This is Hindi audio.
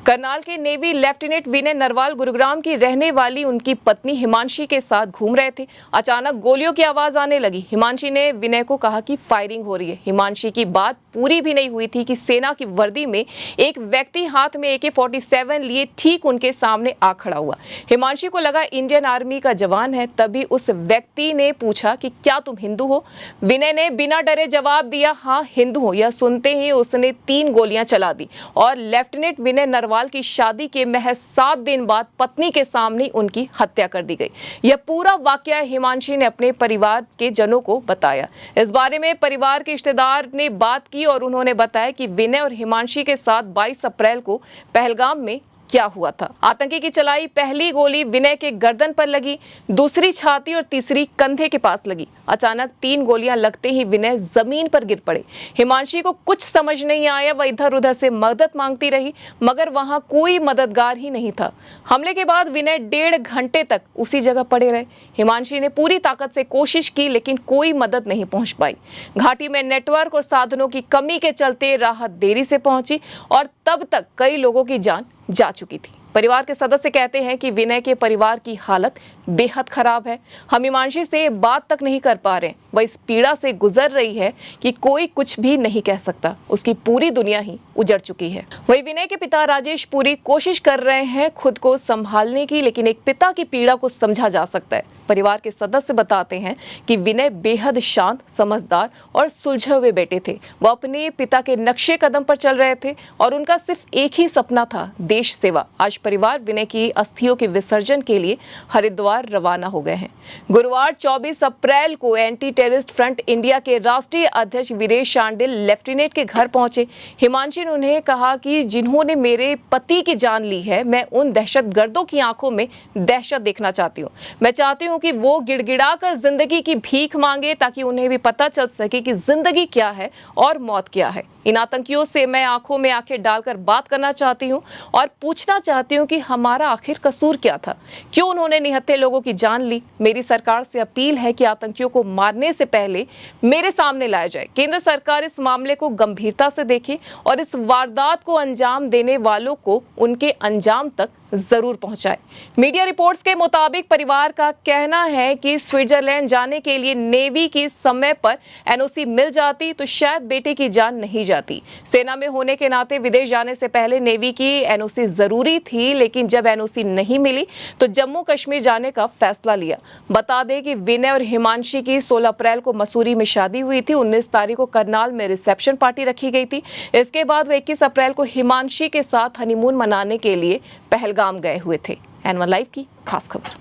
करनाल के नेवी लेफ्टिनेंट विनय नरवाल गुरुग्राम की रहने वाली उनकी पत्नी हिमांशी के साथ घूम रहे थे। अचानक गोलियों की आवाज आने लगी। हिमांशी ने विनय को कहा कि फायरिंग हो रही है। हिमांशी की बात पूरी भी नहीं हुई थी कि सेना की वर्दी में एक व्यक्ति हाथ में AK-47 लिए ठीक उनके सामने आ खड़ा हुआ। हिमांशी को लगा इंडियन आर्मी का जवान है। तभी उस व्यक्ति ने पूछा कि क्या तुम हिंदू हो? विनय ने बिना डरे जवाब दिया, हाँ हिंदू हो। यह सुनते ही उसने 3 गोलियां चला दी और लेफ्टिनेंट विनय नरवाल की शादी के महज 7 दिन बाद पत्नी के सामने उनकी हत्या कर दी गई। यह पूरा वाकया हिमांशी ने अपने परिवार के जनों को बताया। इस बारे में परिवार के रिश्तेदार ने बात की और उन्होंने बताया कि विनय और हिमांशी के साथ 22 अप्रैल को पहलगाम में क्या हुआ था। आतंकी की चलाई पहली गोली विनय के गर्दन पर लगी, दूसरी छाती और तीसरी कंधे के पास लगी। अचानक 3 गोलियां लगते ही विनय जमीन पर गिर पड़े। हिमांशी को कुछ समझ नहीं आया। वह इधर उधर से मदद मांगती रही मगर वहां कोई मददगार ही नहीं था। हमले के बाद विनय 1.5 घंटे तक उसी जगह पड़े रहे। हिमांशी ने पूरी ताकत से कोशिश की लेकिन कोई मदद नहीं पहुंच पाई। घाटी में नेटवर्क और साधनों की कमी के चलते राहत देरी से पहुंची और तब तक कई लोगों की जान जा चुकी थी। परिवार के सदस्य कहते हैं कि विनय के परिवार की हालत बेहद खराब है। हम हिमांशी से बात तक नहीं कर पा रहे। वह इस पीड़ा से गुजर रही है कि कोई कुछ भी नहीं कह सकता। उसकी पूरी दुनिया ही उजड़ चुकी है। वही विनय के पिता राजेश पूरी कोशिश कर रहे हैं खुद को संभालने की, लेकिन एक पिता की पीड़ा को समझा जा सकता है। परिवार के सदस्य बताते हैं कि विनय बेहद शांत, समझदार और सुलझे हुए बेटे थे। वह अपने पिता के नक्शे कदम पर चल रहे थे और उनका सिर्फ एक ही सपना था, देश सेवा। आज परिवार विनय की अस्थियों के विसर्जन के लिए हरिद्वार रवाना हो गए हैं। गुरुवार 24 अप्रैल को एंटी टेररिस्ट फ्रंट इंडिया के राष्ट्रीय अध्यक्ष वीरेश शांडिल लेफ्टिनेंट के घर पहुंचे। हिमांशी ने उन्हें कहा कि जिन्होंने मेरे पति की जान ली है, मैं उन दहशतगर्दों की आंखों में दहशत देखना चाहती हूँ। मैं चाहती हूँ कि वो गिड़गिड़ाकर जिंदगी की भीख मांगे ताकि उन्हें भी पता चल सके कि जिंदगी क्या है और मौत क्या है। इन आतंकियों से मैं आंखों में आंखें डालकर बात करना चाहती हूं और पूछना चाहती हूं कि हमारा आखिर कसूर क्या था, क्यों उन्होंने निहत्थे लोगों की जान ली। मेरी सरकार से अपील है कि आतंकियों को मारने से पहले मेरे सामने लाया जाए। केंद्र सरकार इस मामले को गंभीरता से देखे और इस वारदात को अंजाम देने वालों को उनके अंजाम तक जरूर पहुंचाए। मीडिया रिपोर्ट्स के मुताबिक परिवार का कहना है कि स्विट्जरलैंड जाने के लिए नेवी की समय पर NOC मिल जाती तो शायद बेटे की जान नहीं जाती। सेना में होने के नाते विदेश जाने से पहले नेवी की NOC जरूरी थी, लेकिन जब NOC नहीं मिली तो जम्मू कश्मीर जाने का फैसला लिया। बता दें कि विनय और हिमांशी की 16 अप्रैल को मसूरी में शादी हुई थी। 19 तारीख को करनाल में रिसेप्शन पार्टी रखी गई थी। इसके बाद वे 21 अप्रैल को हिमांशी के साथ हनीमून मनाने के लिए पहलगाम गए हुए थे। N1 लाइव की खास खबर।